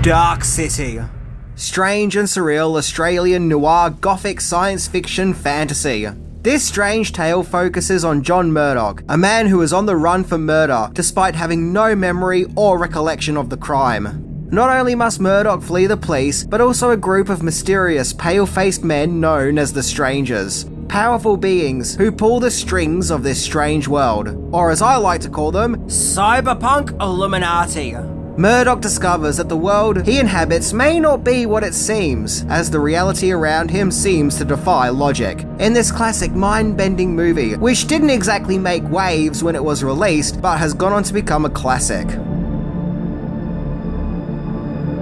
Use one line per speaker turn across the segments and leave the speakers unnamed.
Dark City. Strange and surreal Australian noir gothic science fiction fantasy. This strange tale focuses on John Murdoch, a man who is on the run for murder despite having no memory or recollection of the crime. Not only must Murdoch flee the police, but also a group of mysterious, pale-faced men known as the Strangers. Powerful beings who pull the strings of this strange world, or as I like to call them, Cyberpunk Illuminati. Murdoch discovers that the world he inhabits may not be what it seems, as the reality around him seems to defy logic. In this classic mind-bending movie, which didn't exactly make waves when it was released, but has gone on to become a classic.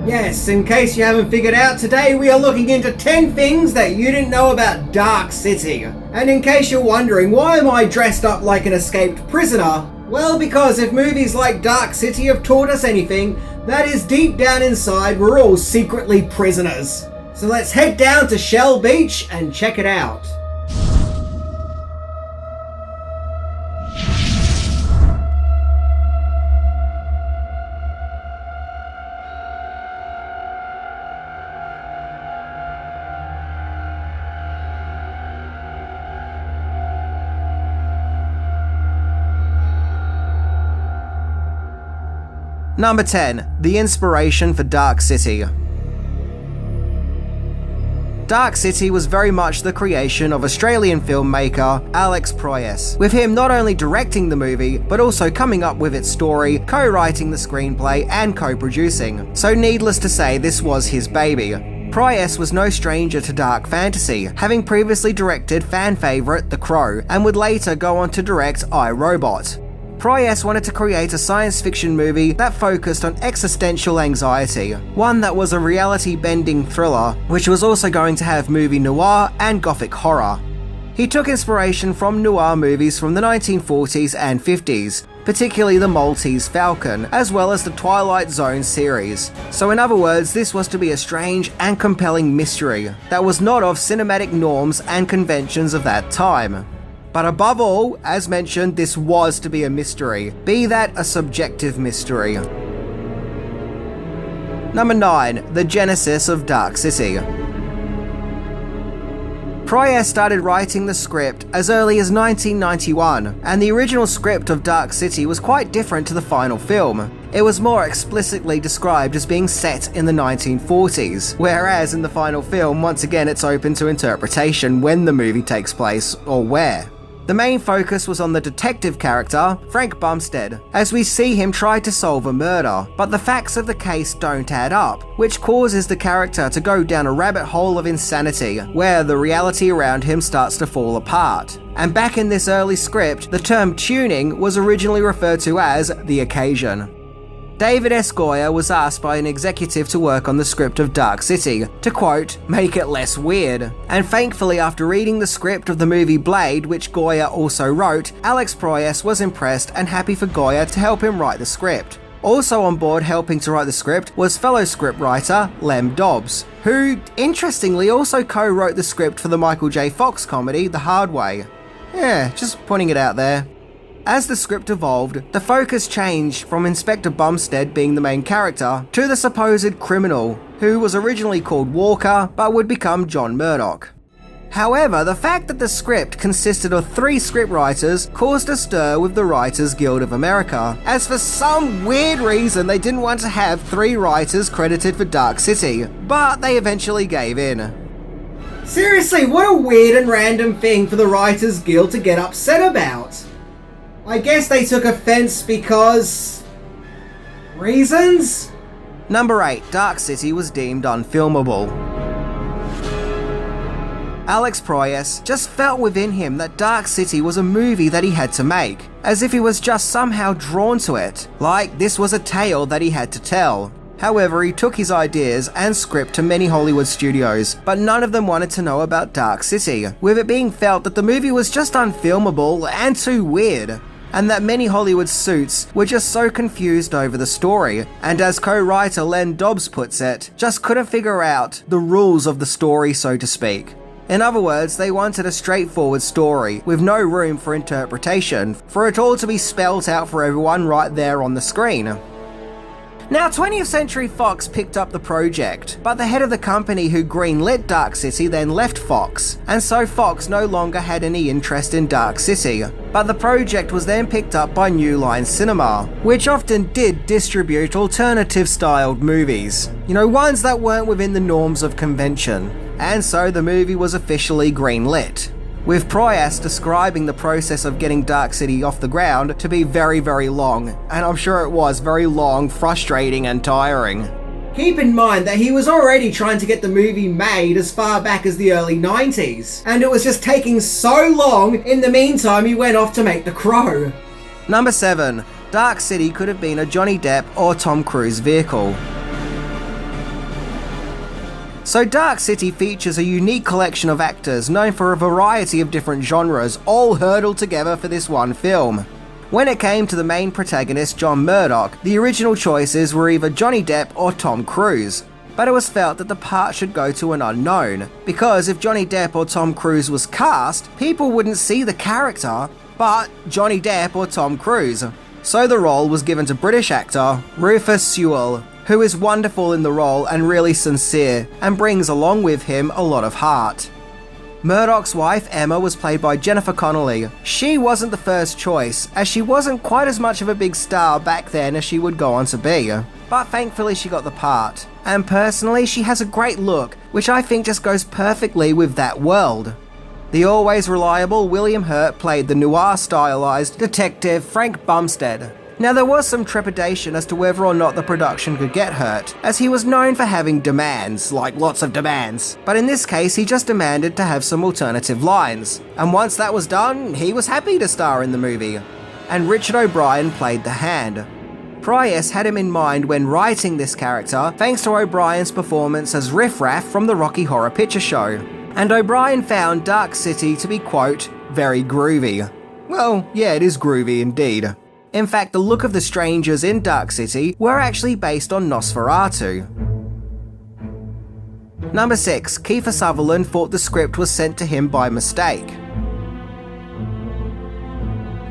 Yes, in case you haven't figured out, today we are looking into 10 things that you didn't know about Dark City. And in case you're wondering, why am I dressed up like an escaped prisoner? Well, because if movies like Dark City have taught us anything, that is deep down inside we're all secretly prisoners. So let's head down to Shell Beach and check it out. Number 10. The inspiration for Dark City. Dark City was very much the creation of Australian filmmaker Alex Proyas, with him not only directing the movie, but also coming up with its story, co-writing the screenplay and co-producing. So needless to say, this was his baby. Proyas was no stranger to dark fantasy, having previously directed fan favourite The Crow, and would later go on to direct I, Robot. Proyas wanted to create a science fiction movie that focused on existential anxiety, one that was a reality-bending thriller, which was also going to have movie noir and gothic horror. He took inspiration from noir movies from the 1940s and 50s, particularly The Maltese Falcon, as well as the Twilight Zone series. So in other words, this was to be a strange and compelling mystery that was not of cinematic norms and conventions of that time. But above all, as mentioned, this was to be a mystery, be that a subjective mystery. Number 9. The genesis of Dark City. Proyas started writing the script as early as 1991, and the original script of Dark City was quite different to the final film. It was more explicitly described as being set in the 1940s, whereas in the final film, once again it's open to interpretation when the movie takes place or where. The main focus was on the detective character, Frank Bumstead, as we see him try to solve a murder, but the facts of the case don't add up, which causes the character to go down a rabbit hole of insanity, where the reality around him starts to fall apart. And back in this early script, the term tuning was originally referred to as the occasion. David S. Goyer was asked by an executive to work on the script of Dark City to, quote, make it less weird. And thankfully, after reading the script of the movie Blade, which Goyer also wrote, Alex Proyas was impressed and happy for Goyer to help him write the script. Also on board helping to write the script was fellow scriptwriter Lem Dobbs, who, interestingly, also co-wrote the script for the Michael J. Fox comedy The Hard Way. Yeah, just putting it out there. As the script evolved, the focus changed from Inspector Bumstead being the main character to the supposed criminal, who was originally called Walker but would become John Murdoch. However, the fact that the script consisted of 3 scriptwriters caused a stir with the Writers Guild of America, as for some weird reason they didn't want to have 3 writers credited for Dark City, but they eventually gave in. Seriously, what a weird and random thing for the Writers Guild to get upset about. I guess they took offense because... reasons? Number 8. Dark City was deemed unfilmable. Alex Proyas just felt within him that Dark City was a movie that he had to make, as if he was just somehow drawn to it, like this was a tale that he had to tell. However, he took his ideas and script to many Hollywood studios, but none of them wanted to know about Dark City, with it being felt that the movie was just unfilmable and too weird, and that many Hollywood suits were just so confused over the story, and as co-writer Len Dobbs puts it, just couldn't figure out the rules of the story, so to speak. In other words, they wanted a straightforward story, with no room for interpretation, for it all to be spelt out for everyone right there on the screen. Now, 20th Century Fox picked up the project, but the head of the company who greenlit Dark City then left Fox, and so Fox no longer had any interest in Dark City. But the project was then picked up by New Line Cinema, which often did distribute alternative-styled movies. You know, ones that weren't within the norms of convention. And so the movie was officially greenlit, with Proyas describing the process of getting Dark City off the ground to be very, very long, and I'm sure it was very long, frustrating and tiring. Keep in mind that he was already trying to get the movie made as far back as the early 90s, and it was just taking so long. In the meantime, he went off to make The Crow. Number 7. Dark City could have been a Johnny Depp or Tom Cruise vehicle. So Dark City features a unique collection of actors known for a variety of different genres, all hurdled together for this one film. When it came to the main protagonist, John Murdoch, the original choices were either Johnny Depp or Tom Cruise. But it was felt that the part should go to an unknown, because if Johnny Depp or Tom Cruise was cast, people wouldn't see the character, but Johnny Depp or Tom Cruise. So the role was given to British actor Rufus Sewell, who is wonderful in the role and really sincere, and brings along with him a lot of heart. Murdoch's wife Emma was played by Jennifer Connelly. She wasn't the first choice, as she wasn't quite as much of a big star back then as she would go on to be, but thankfully she got the part. And personally, she has a great look, which I think just goes perfectly with that world. The always reliable William Hurt played the noir-stylized detective Frank Bumstead. Now, there was some trepidation as to whether or not the production could get Hurt, as he was known for having demands, like lots of demands. But in this case, he just demanded to have some alternative lines. And once that was done, he was happy to star in the movie. And Richard O'Brien played the Hand. Proyas had him in mind when writing this character, thanks to O'Brien's performance as Riff Raff from the Rocky Horror Picture Show. And O'Brien found Dark City to be, quote, very groovy. Well, yeah, it is groovy indeed. In fact, the look of the strangers in Dark City were actually based on Nosferatu. Number 6. Kiefer Sutherland thought the script was sent to him by mistake.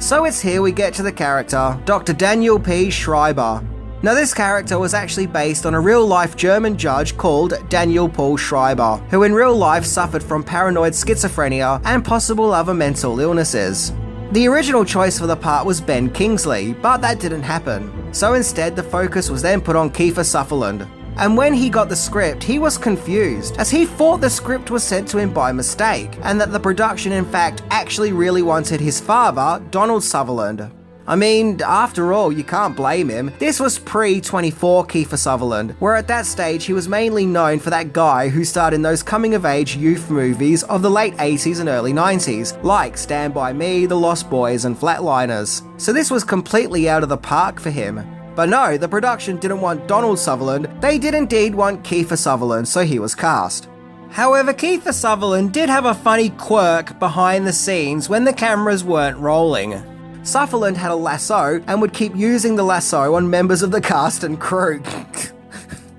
So it's here we get to the character, Dr. Daniel P. Schreiber. Now, this character was actually based on a real-life German judge called Daniel Paul Schreiber, who in real life suffered from paranoid schizophrenia and possible other mental illnesses. The original choice for the part was Ben Kingsley, but that didn't happen. So instead, the focus was then put on Kiefer Sutherland. And when he got the script, he was confused, as he thought the script was sent to him by mistake, and that the production in fact actually really wanted his father, Donald Sutherland. I mean, after all, you can't blame him. This was pre-24 Kiefer Sutherland, where at that stage he was mainly known for that guy who starred in those coming-of-age youth movies of the late 80s and early 90s, like Stand By Me, The Lost Boys and Flatliners. So this was completely out of the park for him. But no, the production didn't want Donald Sutherland, they did indeed want Kiefer Sutherland, so he was cast. However, Kiefer Sutherland did have a funny quirk behind the scenes when the cameras weren't rolling. Sutherland had a lasso and would keep using the lasso on members of the cast and crew.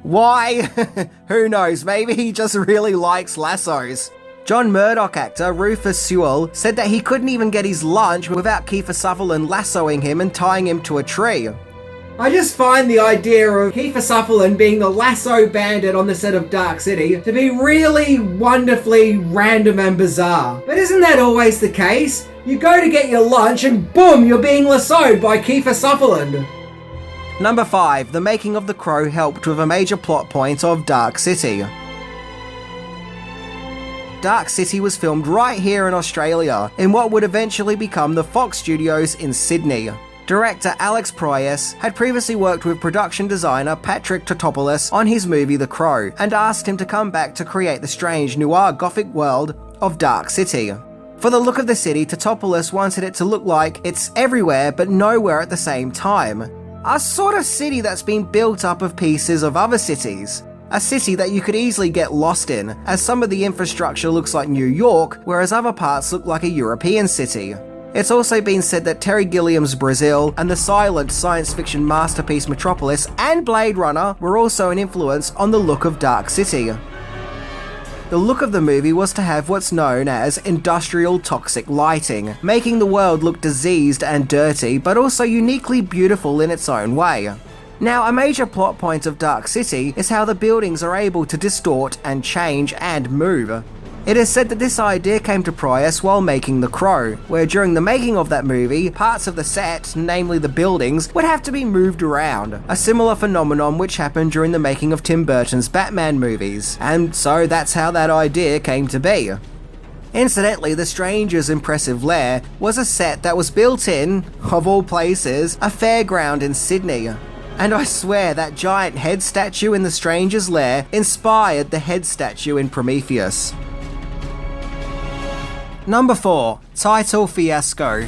Why? Who knows, maybe he just really likes lassos. John Murdoch actor Rufus Sewell said that he couldn't even get his lunch without Kiefer Sutherland lassoing him and tying him to a tree. I just find the idea of Kiefer Sutherland being the lasso bandit on the set of Dark City to be really wonderfully random and bizarre. But isn't that always the case? You go to get your lunch and boom, you're being lassoed by Kiefer Sutherland. Number 5. The making of The Crow helped with a major plot point of Dark City. Dark City was filmed right here in Australia, in what would eventually become the Fox Studios in Sydney. Director Alex Proyas had previously worked with production designer Patrick Totopoulos on his movie The Crow, and asked him to come back to create the strange noir gothic world of Dark City. For the look of the city, Totopoulos wanted it to look like it's everywhere but nowhere at the same time. A sort of city that's been built up of pieces of other cities. A city that you could easily get lost in, as some of the infrastructure looks like New York, whereas other parts look like a European city. It's also been said that Terry Gilliam's Brazil and the silent science fiction masterpiece Metropolis and Blade Runner were also an influence on the look of Dark City. The look of the movie was to have what's known as industrial toxic lighting, making the world look diseased and dirty, but also uniquely beautiful in its own way. Now, a major plot point of Dark City is how the buildings are able to distort and change and move. It is said that this idea came to Prius while making The Crow, where during the making of that movie, parts of the set, namely the buildings, would have to be moved around, a similar phenomenon which happened during the making of Tim Burton's Batman movies, and so that's how that idea came to be. Incidentally, the Stranger's impressive lair was a set that was built in, of all places, a fairground in Sydney. And I swear that giant head statue in the Stranger's lair inspired the head statue in Prometheus. Number 4. Title Fiasco.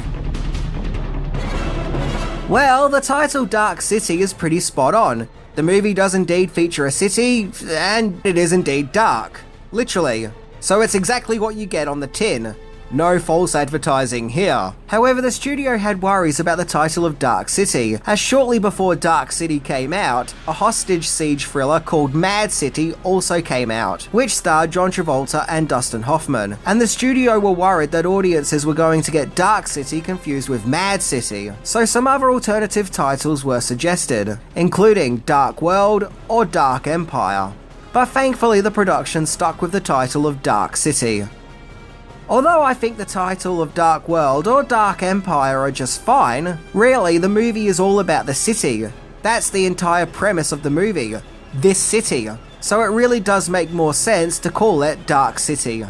Well, the title Dark City is pretty spot on. The movie does indeed feature a city, and it is indeed dark. Literally. So it's exactly what you get on the tin. No false advertising here. However, the studio had worries about the title of Dark City, as shortly before Dark City came out, a hostage siege thriller called Mad City also came out, which starred John Travolta and Dustin Hoffman, and the studio were worried that audiences were going to get Dark City confused with Mad City, so some other alternative titles were suggested, including Dark World or Dark Empire. But thankfully the production stuck with the title of Dark City. Although I think the title of Dark World or Dark Empire are just fine, really the movie is all about the city. That's the entire premise of the movie, this city. So it really does make more sense to call it Dark City.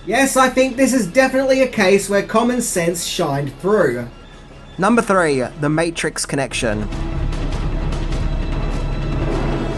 Yes, I think this is definitely a case where common sense shined through. Number 3. The Matrix Connection.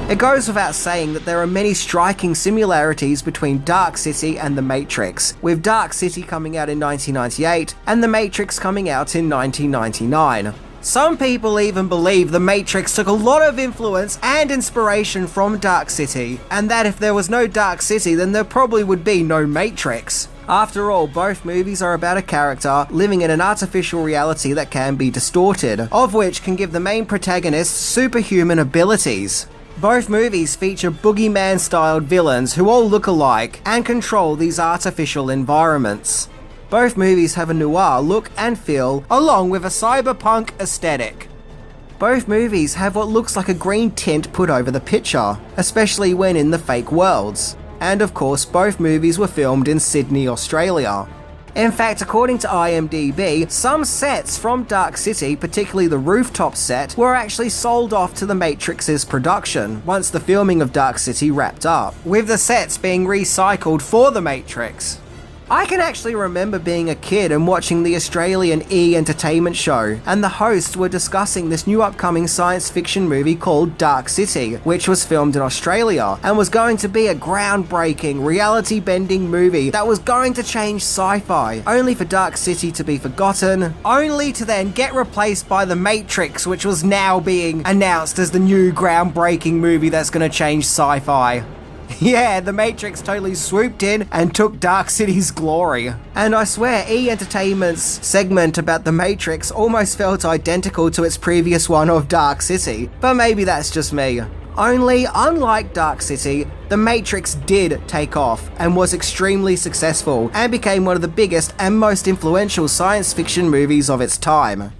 It goes without saying that there are many striking similarities between Dark City and The Matrix, with Dark City coming out in 1998 and The Matrix coming out in 1999. Some people even believe The Matrix took a lot of influence and inspiration from Dark City, and that if there was no Dark City then there probably would be no Matrix. After all, both movies are about a character living in an artificial reality that can be distorted, of which can give the main protagonist superhuman abilities. Both movies feature boogeyman-styled villains who all look alike and control these artificial environments. Both movies have a noir look and feel, along with a cyberpunk aesthetic. Both movies have what looks like a green tint put over the picture, especially when in the fake worlds. And of course, both movies were filmed in Sydney, Australia. In fact, according to IMDb, some sets from Dark City, particularly the rooftop set, were actually sold off to The Matrix's production once the filming of Dark City wrapped up, with the sets being recycled for The Matrix. I can actually remember being a kid and watching the Australian E! Entertainment show, and the hosts were discussing this new upcoming science fiction movie called Dark City, which was filmed in Australia, and was going to be a groundbreaking, reality-bending movie that was going to change sci-fi, only for Dark City to be forgotten, only to then get replaced by The Matrix, which was now being announced as the new groundbreaking movie that's going to change sci-fi. Yeah, The Matrix totally swooped in and took Dark City's glory. And I swear, E! Entertainment's segment about The Matrix almost felt identical to its previous one of Dark City, but maybe that's just me. Only, unlike Dark City, The Matrix did take off and was extremely successful and became one of the biggest and most influential science fiction movies of its time.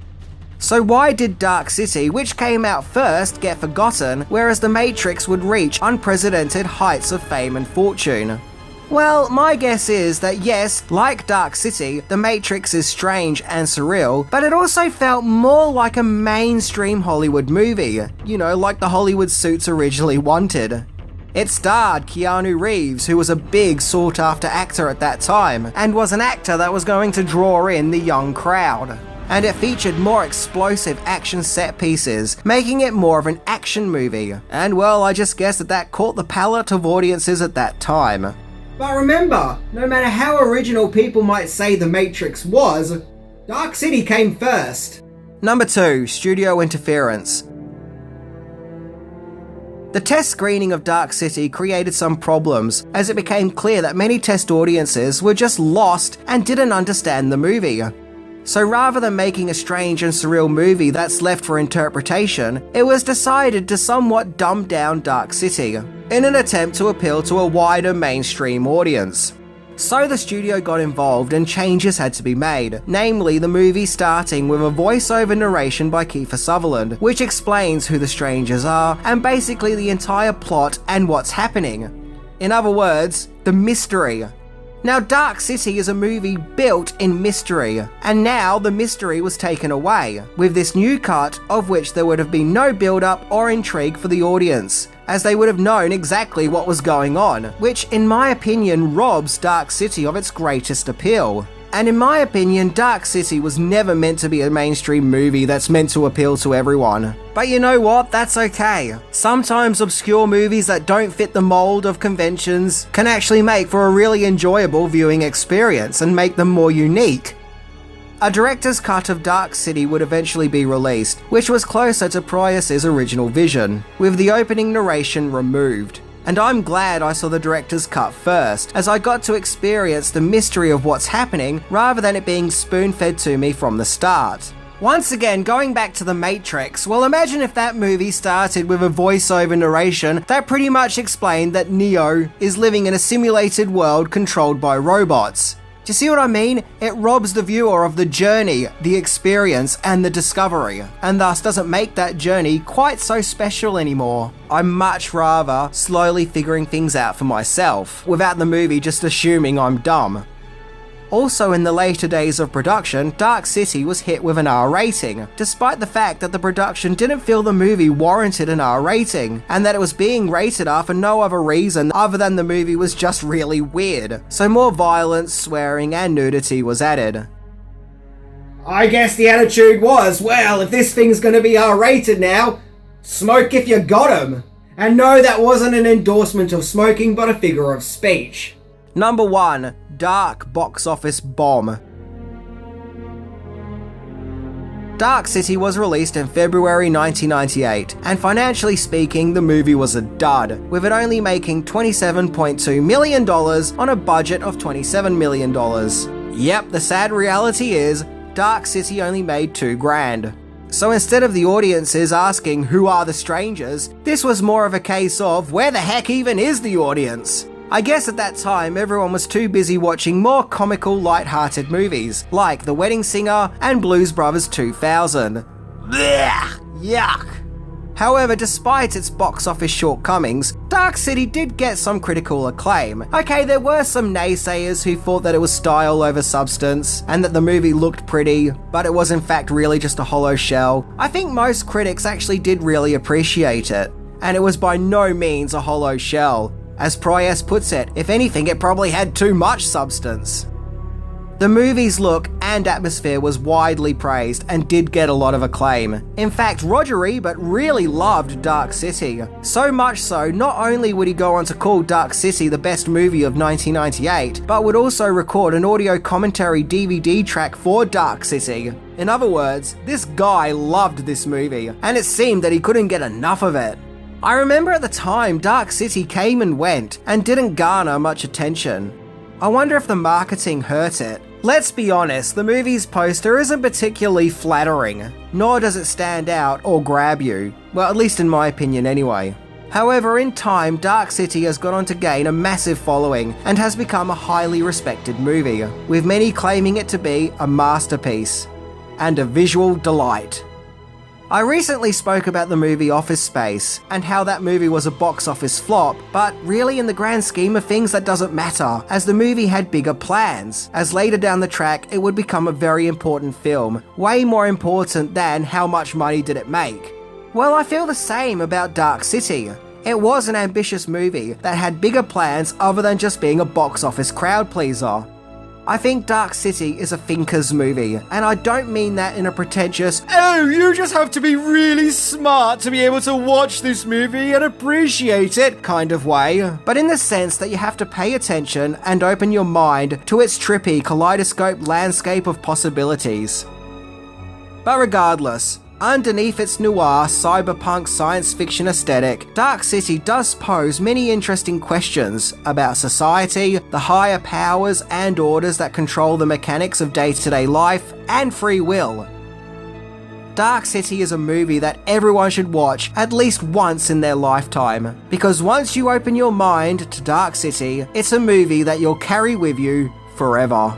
So why did Dark City, which came out first, get forgotten, whereas The Matrix would reach unprecedented heights of fame and fortune? Well, my guess is that yes, like Dark City, The Matrix is strange and surreal, but it also felt more like a mainstream Hollywood movie, you know, like the Hollywood suits originally wanted. It starred Keanu Reeves, who was a big sought-after actor at that time, and was an actor that was going to draw in the young crowd. And it featured more explosive action set pieces, making it more of an action movie. And well, I just guess that caught the palate of audiences at that time. But remember, no matter how original people might say The Matrix was, Dark City came first. Number 2. Studio interference. The test screening of Dark City created some problems, as it became clear that many test audiences were just lost and didn't understand the movie. So rather than making a strange and surreal movie that's left for interpretation, it was decided to somewhat dumb down Dark City, in an attempt to appeal to a wider mainstream audience. So the studio got involved and changes had to be made, namely the movie starting with a voiceover narration by Kea Suffin, which explains who the strangers are and basically the entire plot and what's happening. In other words, the mystery. Now, Dark City is a movie built in mystery, and now the mystery was taken away, with this new cut of which there would have been no build-up or intrigue for the audience, as they would have known exactly what was going on, which in my opinion robs Dark City of its greatest appeal. And in my opinion, Dark City was never meant to be a mainstream movie that's meant to appeal to everyone. But you know what? That's okay. Sometimes obscure movies that don't fit the mold of conventions can actually make for a really enjoyable viewing experience and make them more unique. A director's cut of Dark City would eventually be released, which was closer to Price's original vision, with the opening narration removed. And I'm glad I saw the director's cut first, as I got to experience the mystery of what's happening rather than it being spoon-fed to me from the start. Once again, going back to The Matrix, well, imagine if that movie started with a voiceover narration that pretty much explained that Neo is living in a simulated world controlled by robots. Do you see what I mean? It robs the viewer of the journey, the experience, and the discovery, and thus doesn't make that journey quite so special anymore. I'd much rather slowly figuring things out for myself, without the movie just assuming I'm dumb. Also, in the later days of production, Dark City was hit with an R rating, despite the fact that the production didn't feel the movie warranted an R rating, and that it was being rated R for no other reason other than the movie was just really weird, so more violence, swearing, and nudity was added. I guess the attitude was, well, if this thing's gonna be R rated now, smoke if you got 'em. And no, that wasn't an endorsement of smoking, but a figure of speech. Number 1. Dark box office bomb. Dark City was released in February 1998, and financially speaking, the movie was a dud, with it only making $27.2 million on a budget of $27 million. Yep, the sad reality is, Dark City only made $2 grand. So instead of the audiences asking who are the strangers, this was more of a case of where the heck even is the audience? I guess at that time everyone was too busy watching more comical, light-hearted movies, like The Wedding Singer and Blues Brothers 2000. Blech, yuck! However, despite its box office shortcomings, Dark City did get some critical acclaim. Okay, there were some naysayers who thought that it was style over substance, and that the movie looked pretty, but it was in fact really just a hollow shell. I think most critics actually did really appreciate it, and it was by no means a hollow shell. As Price puts it, if anything, it probably had too much substance. The movie's look and atmosphere was widely praised and did get a lot of acclaim. In fact, Roger Ebert really loved Dark City. So much so, not only would he go on to call Dark City the best movie of 1998, but would also record an audio commentary DVD track for Dark City. In other words, this guy loved this movie, and it seemed that he couldn't get enough of it. I remember at the time, Dark City came and went, and didn't garner much attention. I wonder if the marketing hurt it. Let's be honest, the movie's poster isn't particularly flattering, nor does it stand out or grab you. Well, at least in my opinion anyway. However, in time, Dark City has gone on to gain a massive following, and has become a highly respected movie, with many claiming it to be a masterpiece, and a visual delight. I recently spoke about the movie Office Space, and how that movie was a box office flop, but really in the grand scheme of things that doesn't matter, as the movie had bigger plans, as later down the track it would become a very important film, way more important than how much money did it make. Well, I feel the same about Dark City. It was an ambitious movie that had bigger plans other than just being a box office crowd pleaser. I think Dark City is a thinker's movie, and I don't mean that in a pretentious, oh, you just have to be really smart to be able to watch this movie and appreciate it kind of way, but in the sense that you have to pay attention and open your mind to its trippy kaleidoscope landscape of possibilities. But regardless, underneath its noir, cyberpunk science fiction aesthetic, Dark City does pose many interesting questions about society, the higher powers and orders that control the mechanics of day-to-day life, and free will. Dark City is a movie that everyone should watch at least once in their lifetime. Because once you open your mind to Dark City, it's a movie that you'll carry with you forever.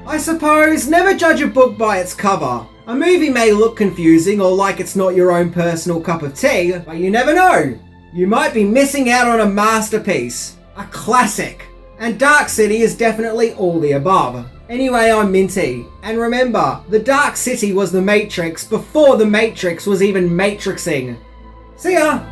I suppose never judge a book by its cover. A movie may look confusing or like it's not your own personal cup of tea, but you never know. You might be missing out on a masterpiece, a classic. And Dark City is definitely all the above. Anyway, I'm Minty, and remember, the Dark City was the Matrix before the Matrix was even matrixing. See ya!